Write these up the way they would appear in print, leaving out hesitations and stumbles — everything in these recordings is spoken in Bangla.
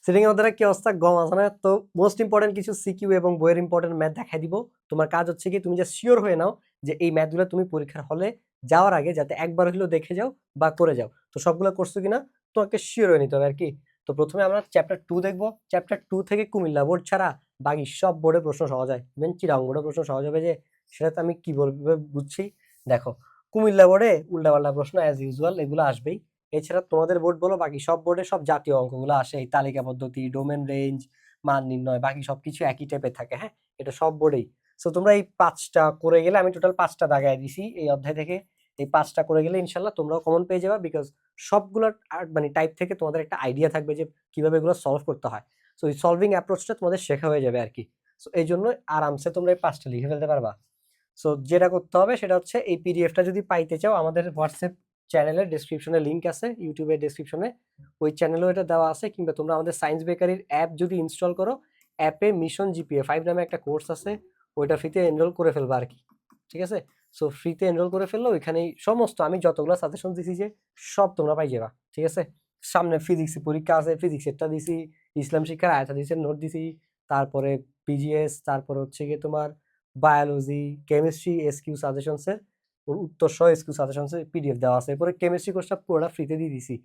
সিটিং এর মধ্যে কি অবস্থা, গম আছে না? তো মোস্ট ইম্পর্টেন্ট কিছু সিকিউ এবং বইয়ের ইম্পর্টেন্ট ম্যাথ দেখাই দিব। তোমার কাজ হচ্ছে কি, তুমি যে শিওর হয়ে নাও যে এই ম্যাথগুলো তুমি পরীক্ষার হলে যাওয়ার আগে যাতে একবার হলেও দেখে যাও বা করে যাও। তো সবগুলো করছো কিনা তোমাকে শিওর হয়ে নিতে হবে আর কি। তো প্রথমে আমরা চ্যাপ্টার 2 দেখবো। চ্যাপ্টার 2 থেকে কুমিল্লা বোর্ড ছাড়া বাকি সব বোর্ডের প্রশ্ন সহজ হয়, ইভেন চিরাং বোর্ডের প্রশ্ন সহজ হবে। যে সেটা তো আমি কি বলবো বুঝছি। দেখো, কুমিল্লা বোর্ডে উল্টাপাল্টা প্রশ্ন অ্যাজ ইউজুয়াল এগুলো আসবেই। এছাড়া তোমাদের বোর্ড বলো, বাকি সব বোর্ডে সব জাতীয় অঙ্কগুলো আসে, এই তালিকা পদ্ধতি, ডোমেন রেঞ্জ, মান নির্ণয়, বাকি সবকিছু একই টাইপের থাকে। হ্যাঁ, এটা সব বোর্ডেই। সো তোমরা এই 5টা করে গেলে, আমি টোটাল 5টা দাগায় দিছি এই অধ্যায় থেকে। এই 5টা করে গেলে ইনশাল্লাহ তোমরাও কমন পেয়ে যাবে, বিকজ সবগুলোর মানে টাইপ থেকে তোমাদের একটা আইডিয়া থাকবে যে কিভাবে এগুলো সলভ করতে হয়। সো এই সলভিং অ্যাপ্রোচটা তোমাদের শেখা হয়ে যাবে আর কি। সো এই জন্য আরামসে তোমরা এই 5টা লিখে ফেলতে পারবা। সো যেটা করতে হবে সেটা হচ্ছে, এই পিডিএফটা যদি পাইতে চাও, আমাদের হোয়াটসঅ্যাপ চ্যানেলের ডেসক্রিপশনে লিঙ্ক আছে, ইউটিউবের ডেসক্রিপশনে ওই চ্যানেলেও এটা দেওয়া আছে, কিংবা তোমরা আমাদের সায়েন্স বেকারির অ্যাপ যদি ইনস্টল করো, অ্যাপে মিশন জিপিএ 5 নামে একটা কোর্স আছে, ওইটা ফ্রিতে এনরোল করে ফেলবা আর কি। ঠিক আছে? সো ফ্রিতে এনরোল করে ফেললো, ওইখানেই সমস্ত আমি যতগুলো সাজেশন দিছি যে সব তোমরা পাই যাবা। ঠিক আছে? সামনে ফিজিক্স পরীক্ষা আছে, ফিজিক্সেরটা দিছি, ইসলাম শিক্ষার আয়াত হাদিসের নোট দিছি, তারপরে পিজিএস, তারপরে হচ্ছে গিয়ে তোমার বায়োলজি, কেমিস্ট্রি এসকিউ সাজেশনসের উত্তর সহ এসকিউ সাজেশনসের পিডিএফ দেওয়া আছে। এরপরে কেমিস্ট্রি কোর্সটা পুরোটা ফ্রিতে দিয়ে দিছি।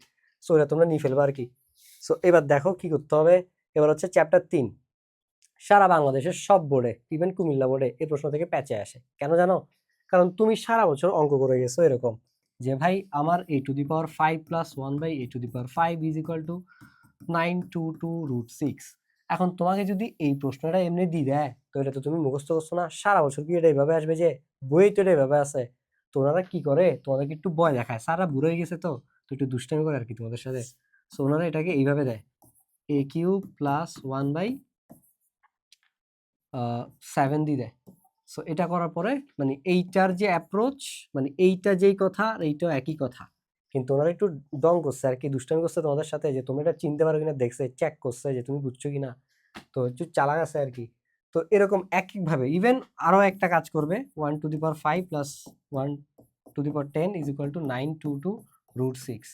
সো এটা তোমরা নিয়ে ফেলবা আর কি। সো এবার দেখো কি করতে হবে। এবার হচ্ছে চ্যাপ্টার 3। সারা বাংলাদেশের সব বোর্ডে, ইভেন কুমিল্লা বোর্ডে এই প্রশ্ন থেকে প্যাচে আসে। কেন জানো? কারণ তুমি সারা বছর অঙ্ক করে গেছো এরকম যে ভাই আমার a⁵ plus 1 a⁵ is equal to 922√6। এখন তোমাকে যদি এই প্রশ্নটা এমনি দিয়ে দেয়, তো এটা তো তুমি মুখস্থ করছো না, সারা বছর কি এটা এইভাবে আসবে? যে বইয়ে তো এটা এইভাবে আছে। তো ওনারা কি করে, তোমাদেরকে একটু ভয় দেখায়, সারা বুড়ো হয়ে গেছে তো একটু দুষ্টামি করে আর কি তোমাদের সাথে। সো ওনারা এটাকে এইভাবে দেয়, a³ প্লাস 1/7 দিয়ে দেয়। সো এটা করার পরে মানে এইটার যে অ্যাপ্রোচ, মানে এইটা যেই কথা আর এইটাও একই কথা, কিন্তু ওনারা একটু ডং করছে আর কি, দুষ্টামি করছে তোমাদের সাথে, যে তুমি এটা চিনতে পারো কিনা দেখছে, চেক করছে যে তুমি বুঝছো কিনা। তো একটু চালাক আছে আর কি। তো এরকম একইভাবে ইভেন আরো একটা কাজ করবে, 1⁵ প্লাস 1⁻10 ইজ ইকুয়াল টু 922√6।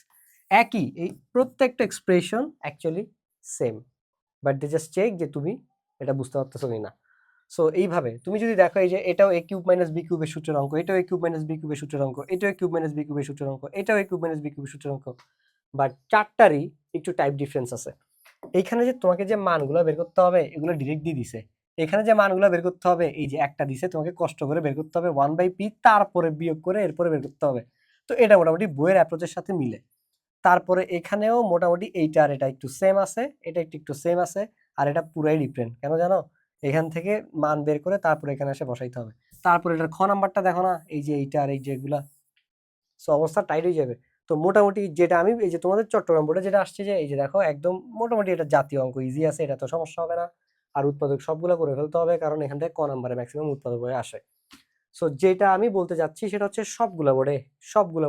একই, এই প্রত্যেকটা expression actually same, but they just check যে তুমি এটা বুঝতে পারতেছো কিনা। সো এইভাবে তুমি যদি দেখো, এই যে এটাও a³ - b³ এর সূত্রের অঙ্ক, এটাও a³ - b³ এর সূত্রের অঙ্ক, এটাও a³ - b³ এর সূত্রের অঙ্ক, এটাও a³ - b³ এর সূত্রের অঙ্ক, বাট চারটারই একটু টাইপ ডিফারেন্স আছে। এইখানে যে তোমাকে যে মানগুলো বের করতে হবে এগুলো ডিরেক্ট দিয়ে দিছে। এখানে যে মানগুলো বের করতে হবে, এই যে একটা দিছে, তোমাকে কষ্ট করে বের করতে হবে 1/p, তারপরে বিয়োগ করে এরপরে বের করতে হবে। তো এটা মোটামুটি বইয়ের অ্যাপ্রোচের সাথে মিলে। তারপরে এখানেও মোটামুটি এইটা আর এটা একটু সেম আছে, এটা একটু সেম আছে, আর এটা পুরাই ডিফারেন্ট। কেন জানো? এখান থেকে মান বের করে তারপরে এখানে এসে বসাইতে হবে। তারপরে এটার খ নাম্বারটা দেখো না, এই যে এইটা আর এই যে এগুলা, সো অবস্থা টাইট হয়ে যাবে। তো মোটামুটি যেটা আমি এই যে তোমাদের চট্টগ্রাম বোর্ডে যেটা আসছে, যে এই যে দেখো একদম মোটামুটি এটা জাতীয় অঙ্ক, ইজি আছে, এটা তো সমস্যা হবে না। আর উৎপাদক সবগুলো করে ফেলতে হবে, কারণ এখান থেকে ক নাম্বারে ম্যাক্সিমাম উৎপাদক হয়ে আসে। সো যেটা আমি বলতে যাচ্ছি সেটা হচ্ছে, সবগুলো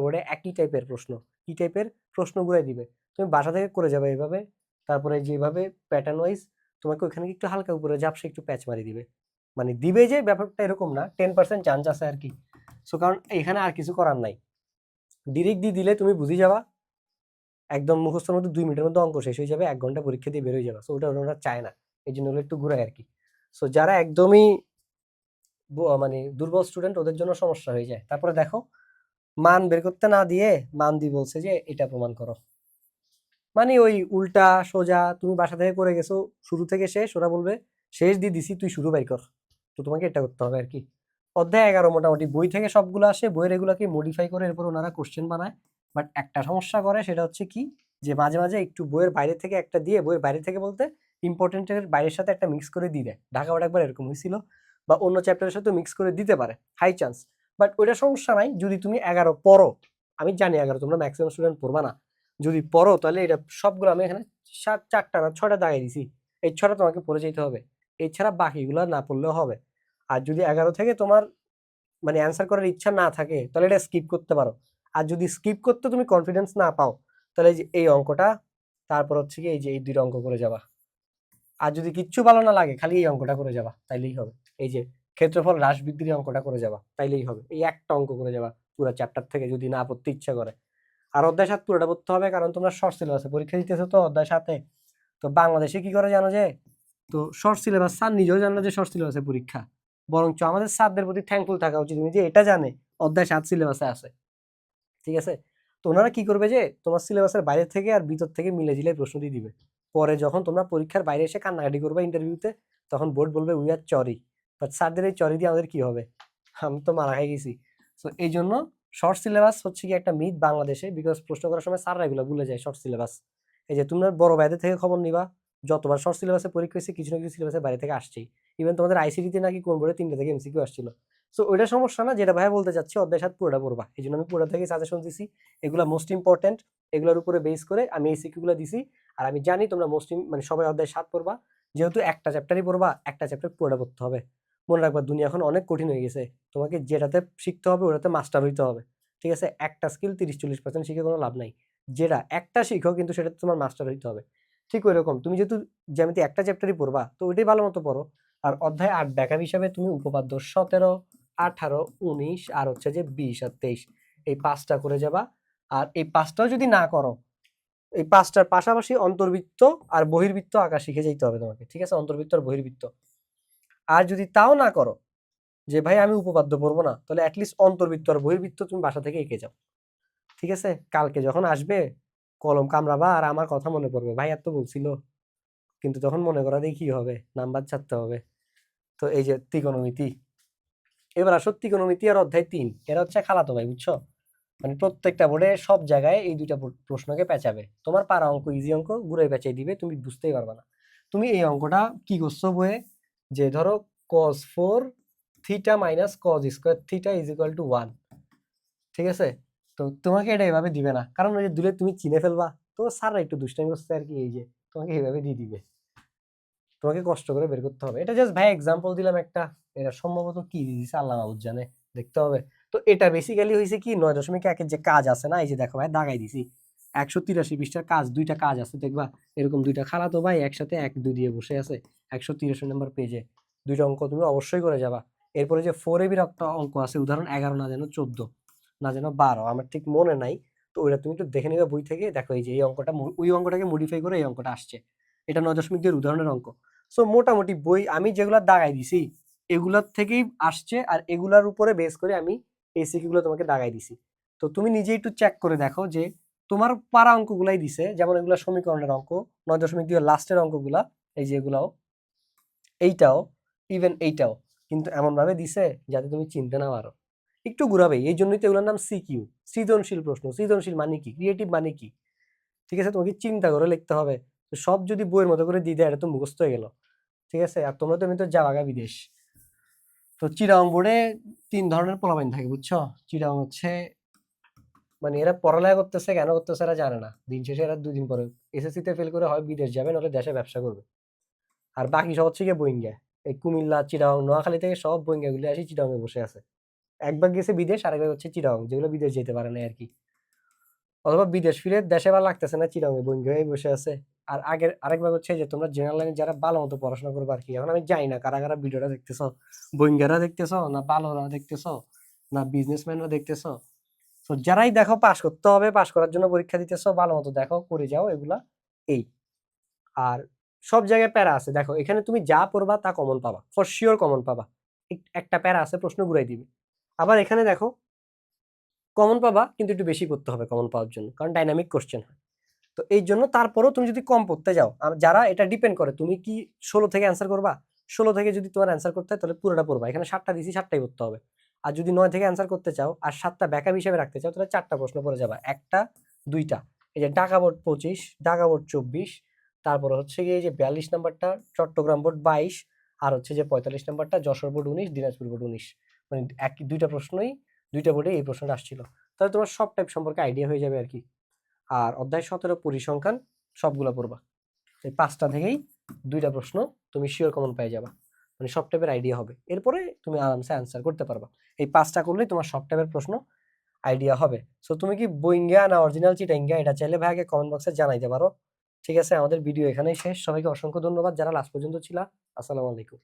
বোর্ডে একই টাইপের প্রশ্ন, কি টাইপের প্রশ্নগুলাই দিবে। তুমি বাসা থেকে করে যাবে এইভাবে, তারপরে যেভাবে প্যাটার্ন ওয়াইজ তোমাকে ওখানে একটু হালকা উপরে ঝাপসে একটু প্যাচ মারি দিবে। মানে দিবে যে ব্যাপারটা এরকম না, 10% চান্স আছে আর কি। সো কারণ এখানে আর কিছু করার নাই, ডিরেক্ট দিয়ে দিলে তুমি বুঝে যাবা, একদম মুখস্থের মধ্যে 2 মিনিটের মধ্যে অঙ্ক শেষ হয়ে যাবে, 1 ঘন্টা পরীক্ষা দিয়ে বের হয়ে যাবে। সো ওটা ওরা চায় না, এই জন্য একটু ঘুরায় আর কি। সো যারা একদমই মানে দুর্বল স্টুডেন্ট, ওদের জন্য সমস্যা হয়ে যায়। তারপরে দেখো, মান বের করতে না দিয়ে মান দিয়ে বলছে যে এটা প্রমাণ করো। মানে ওই উল্টা সোজা, তুমি বাসা থেকে করে গেছো শুরু থেকে শেষ, ওরা বলবে শেষ দিয়ে দিছি তুই শুরু বাই কর। তো তোমাকে এটা করতে হবে আর কি। অধ্যায় 11 মোটামুটি বই থেকে সবগুলো আসে, বইয়ের এগুলাকে মডিফাই করে এরপর ওনারা কোশ্চেন বানায়। বাট একটা সমস্যা করে, সেটা হচ্ছে কি, যে মাঝে মাঝে একটু বইয়ের বাইরে থেকে একটা দিয়ে, বইয়ের বাইরে থেকে বলতে ইম্পর্টেন্টের বাইরের সাথে একটা মিক্স করে দিয়ে দেয়। ঢাকা বোর্ড একবার এরকম হয়েছিল, বা অন্য চ্যাপ্টারের সাথে মিক্স করে দিতে পারে, হাই চান্স। বাট ওইটা সমস্যা নাই, যদি তুমি 11 পড়ো। আমি জানি 11 তোমরা ম্যাক্সিমাম স্টুডেন্ট পড়বা না, যদি পড়ো তাহলে এটা সবগুলো আমি এখানে 4টা না 6টা দাগাই দিছি, এই 6টা তোমাকে পড়ে যেতে হবে, এছাড়া বাকিগুলো না পড়লেও হবে। আর যদি 11 থেকে তোমার মানে অ্যান্সার করার ইচ্ছা না থাকে, তাহলে এটা স্কিপ করতে পারো। আর যদি স্কিপ করতে তুমি কনফিডেন্স না পাও, তাহলে এই যে এই অঙ্কটা, তারপর হচ্ছে কি এই যে এই 2টা অঙ্ক করে যাবা। আর যদি কিচ্ছু ভালো না লাগে, খালি এই অঙ্কটা করে যাবা, তাইলেই হবে। এই যে ক্ষেত্রফল হ্রাস বৃদ্ধির অঙ্কটা করে যাবা, তাইলেই হবে। এই একটা অঙ্ক করে যাবা পুরো চ্যাপ্টার থেকে, যদি না পড়তে ইচ্ছা করে। আর অধ্যায় 7 পুরোটা পড়তে হবে, কারণ তোমরা শর্ট সিলেবাসে পরীক্ষা দিতেছো, তো অধ্যায় 7-এ তো বাংলাদেশে কি করে জানো যে, তো শর্ট সিলেবাস স্যার নিজেও জানে না যে শর্ট সিলেবাসে পরীক্ষা, বরঞ্চ আমাদের স্যারদের প্রতি থ্যাঙ্কফুল থাকা উচিত তুমি যে এটা জানে অধ্যায় 7 সিলেবাসে আছে, ঠিক আছে। তো ওনারা কি করবে যে তোমার সিলেবাসের বাইরে থেকে আর ভিতর থেকে মিলে ঝিলে প্রশ্ন দিয়ে দিবে, পরে যখন তোমরা পরীক্ষার বাইরে এসে কান্নাকাটি করবে ইন্টারভিউতে, তখন বোর্ড বলবে উই আর চরি, বাট স্যারদের এই চরি দিয়ে আমাদের কি হবে, আমি তো মারা খাই গেছি। তো এই জন্য শর্ট সিলেবাস হচ্ছে কি একটা মিথ বাংলাদেশে, বিকজ প্রশ্ন করার সময় স্যাররা এগুলো ভুলে যায় শর্ট সিলেবাস। এই যে তোমরা বড় ভাইদের থেকে খবর নিবা, যতবার শর্ট সিলেবাসে পরীক্ষা হয়েছে কিছু না কিছু সিলেবাসের বাইরে থেকে আসছেই। ইভেন তোমাদের আইসিটিতে নাকি কোন বোর্ডে 3টা থেকে এমসিকিউ আসছিল। সো ওইটা সমস্যা না, যেটা ভাই বলতে চাচ্ছি অধ্যায় 7 পুরোটা পড়বা, এই জন্য আমি পুরোটা থেকে সাজেশন দিছি, এগুলো মোস্ট ইম্পর্টেন্ট, এগুলোর উপরে বেস করে আমি এই সিকিউগুলো দিছি। আর আমি জানি তোমরা মানে সবাই অধ্যায় 7 পড়বা, যেহেতু একটা চ্যাপ্টারই পড়বা, একটা চ্যাপ্টার পুরোটা পড়তে হবে। মনে রাখবা দুনিয়া এখন অনেক কঠিন হয়ে গেছে, তোমাকে যেটাতে শিখতে হবে ওটাতে মাস্টার হইতে হবে, ঠিক আছে। একটা স্কিল 30-40% শিখে কোনো লাভ নাই, যেটা একটা শিখো কিন্তু সেটাতে তোমার মাস্টার হইতে হবে। ঠিক ওই রকম তুমি যেহেতু জ্যামিতি একটা চ্যাপ্টারই পড়বা, তো ওইটাই ভালো মতো পড়ো। আর অধ্যায় 8 ব্যাকআপ হিসাবে তুমি উপপাদ্য 17, 18, 19 আর হচ্ছে যে 20 আর 23 এই 5টা করে যাবা। আর এই 5টাও যদি না করো, এই 5টার পাশাপাশি অন্তর্বৃত্ত আর বহির্বৃত্ত আঁকা শিখে যেতে হবে তোমাকে, ঠিক আছে, অন্তর্বৃত্ত আর বহির্বৃত্ত। আর যদি তাও না করো যে ভাই আমি উপপাদ্য পড়বো না, তাহলে অ্যাটলিস্ট অন্তর্বৃত্ত আর বহির্বৃত্ত তুমি বাসা থেকে এঁকে যাও, ঠিক আছে। কালকে যখন আসবে কলম কামড়াবা আর আমার কথা মনে পড়বে, ভাই এত বলছিল, কিন্তু তখন মনে করা দিয়ে কি হবে, নাম্বার ছাড়তে হবে। তো এই যে ত্রিকোণমিতি, এবার আসো ত্রিকোণমিতি আর অধ্যায় 3, এরা হচ্ছে খালাতো ভাই, বুঝছো। মানে প্রত্যেকটা বোর্ডে সব জায়গায় এই দুইটা প্রশ্নকে পেঁচাবে, তোমার পারা অঙ্ক ইজি অঙ্ক ঘুরে পেঁচাই দিবে, তুমি বুঝতেই পারবে না। তুমি এই অঙ্কটা কি করছো বইয়ে, যে ধরো cos 4 theta minus cos square theta is equal to 1, ঠিক আছে। তো তোমাকে এটা এভাবে দিবে না, কারণ ওই যে দিলে তুমি চিনে ফেলবা, তো স্যাররা একটু দুষ্টামি করছে আর কি, এই যে তোমাকে এইভাবে দিয়ে দিবে, তোমাকে কষ্ট করে বের করতে হবে। এটা জাস্ট ভাই এক্সাম্পল দিলাম একটা, এটা সম্ভবত কি দিয়েছে আল্লাহ মাহবুব জানে, দেখতে হবে। তো এটা বেসিক্যালি হয়েছে কি 9.1 যে কাজ আছে না, এই যে দেখো ভাই দাগাই দিছি 183 পৃষ্ঠার কাজ, দুইটা কাজ আছে দেখবা, এরকম দুইটা খালাতো ভাই একসাথে 1-2 দিয়ে বসে আছে 183 নম্বর পেজে, দুইটা অঙ্ক তুমি অবশ্যই করে যাবা। এরপরে যে 4 এর একটা অঙ্ক আছে, উদাহরণ 11 না যেন 14 না যেন 12, আমার ঠিক মনে নাই, তো ওইটা তুমি একটু দেখে নিবে বই থেকে, দেখো এই যে এই অঙ্কটা ওই অঙ্কটাকে মডিফাই করে এই অঙ্কটা আসছে, এটা 9.2 উদাহরণের অঙ্ক। সো মোটামুটি বই আমি যেগুলা দাগাই দিছি এগুলার থেকেই আসছে, আর এগুলার উপরে বেস করে আমি এই সিকিউগুলো তোমাকে দাগাই দিছি। তো তুমি নিজে একটু চেক করে দেখো যে তোমার পারা অঙ্কগুলাই দিছে, যেমন এগুলা সমীকরণের অঙ্ক 9.2 লাস্টের অঙ্কগুলা, এই যে এগুলাও, এইটাও, ইভেন এইটাও কিন্তু এমন ভাবে দিছে যাতে তুমি চিনতে না পারো, একটু ঘুরাবে। এই জন্যই তো এগুলোর নাম সিকিউ, সৃজনশীল প্রশ্ন। সৃজনশীল মানে কি, ক্রিয়েটিভ মানে কি, ঠিক আছে, তোমাকে চিন্তা করে লিখতে হবে। তো সব যদি বইয়ের মতো করে দিয়ে দেয়, এটা তো মুখস্থ হয়ে গেল, ঠিক আছে। আর তোমরা তো এমনি তো যাওয়া বিদেশ। তো চিটাগং বোর্ডে 3 ধরনের পোলাপাইন থাকে, বুঝছো। চিটাগং হচ্ছে মানে এরা পড়ালেখা করতেছে কেন করতেছে এরা জানে না, দিন শেষে এরা 2 দিন পরে এসএসসি তে ফেল করে হয় বিদেশ যাবে, নাহলে দেশে ব্যবসা করবে। আর বাকি সব হচ্ছে গিয়ে বইঙ্গা, এই কুমিল্লা, চিটাগং, নোয়াখালী থেকে সব বইঙ্গা গুলি আসি চিটাগং এ বসে আছে। একবার গেছে বিদেশ, আরেকবার হচ্ছে চিটাগং, যেগুলো বিদেশ যেতে পারে না আর কি, অথবা বিদেশ ফিরে দেশে ভালো লাগতেছে না, চিটাগং এ বইঙ্গা হয়ে বসে আছে। আর আগের আরেকবার হচ্ছে যে তোমরা জেনারেল লাইনে যারা ভালো মতো পড়াশোনা করবে আর কি, এখন আমি জানি না কারা কারা ভিডিওটা দেখতেছো, বইঙ্গারা দেখতেছো না ভালোরা দেখতেছো না বিজনেসম্যানরা দেখতেছো। তো যারাই দেখো পাস করতে হবে, পাস করার জন্য পরীক্ষা দিতেছো, ভালো মতো দেখো করে যাও এগুলা। এই আর সব জায়গায় প্যারা আছে, দেখো এখানে তুমি যা পড়বা তা কমন পাবা, ফর শিওর কমন পাবা, একটা প্যারা আছে প্রশ্ন ঘুরাই দিবে। আবার এখানে দেখো কমন পাবা, কিন্তু একটু বেশি পড়তে হবে কমন পাওয়ার জন্য, কারণ ডাইনামিক কোশ্চেন হয়। তো এই জন্য তারপরেও তুমি যদি কম পড়তে যাও, যারা এটা ডিপেন্ড করে তুমি কি 16 থেকে অ্যান্সার করবা, 16 থেকে যদি তোমার অ্যান্সার করতে হয় তাহলে পুরোটা পড়বা, এখানে 7টা দিছি 7টাই পড়তে হবে। আর যদি 9 থেকে অ্যান্সার করতে চাও আর 7টা ব্যাকআপ হিসেবে রাখতে চাও, তাহলে 4টা প্রশ্ন পড়ে যাবা, একটা দুইটা, এই যে ঢাকা বোর্ড 25, ঢাকা বোর্ড 24, তারপর হচ্ছে গিয়ে এই যে 42 নাম্বারটা চট্টগ্রাম বোর্ড 22, আর হচ্ছে যে 45 নাম্বারটা যশোর বোর্ড 19, দিনাজপুর বোর্ড 19, মানে দুইটা প্রশ্নই দুইটা বোর্ডে এই প্রশ্নটা আসছিল। তাহলে তোমার সব টাইপ সম্পর্কে আইডিয়া হয়ে যাবে আর কি। আর অধ্যায় 17 পরিসংখ্যান সবগুলো পড়বা, এই 5টা থেকেই 2টা প্রশ্ন তুমি শিওর কমন পেয়ে যাবা, মানে সব টাইপের আইডিয়া হবে, এরপরে তুমি আরামসে অ্যান্সার করতে পারবা। এই 5টা করলেই তোমার সব টাইপের প্রশ্ন আইডিয়া হবে। সো তুমি কি বইঙ্গা না অরিজিনাল চিটাঙ্গা, এটা চাইলে ভাইকে কমেন্ট বক্সে জানাইতে পারো। ঠিক আছে, আমাদের ভিডিও এখানেই শেষ। সবাইকে অসংখ্য ধন্যবাদ যারা লাস্ট পর্যন্ত ছিলা। আসসালামু আলাইকুম।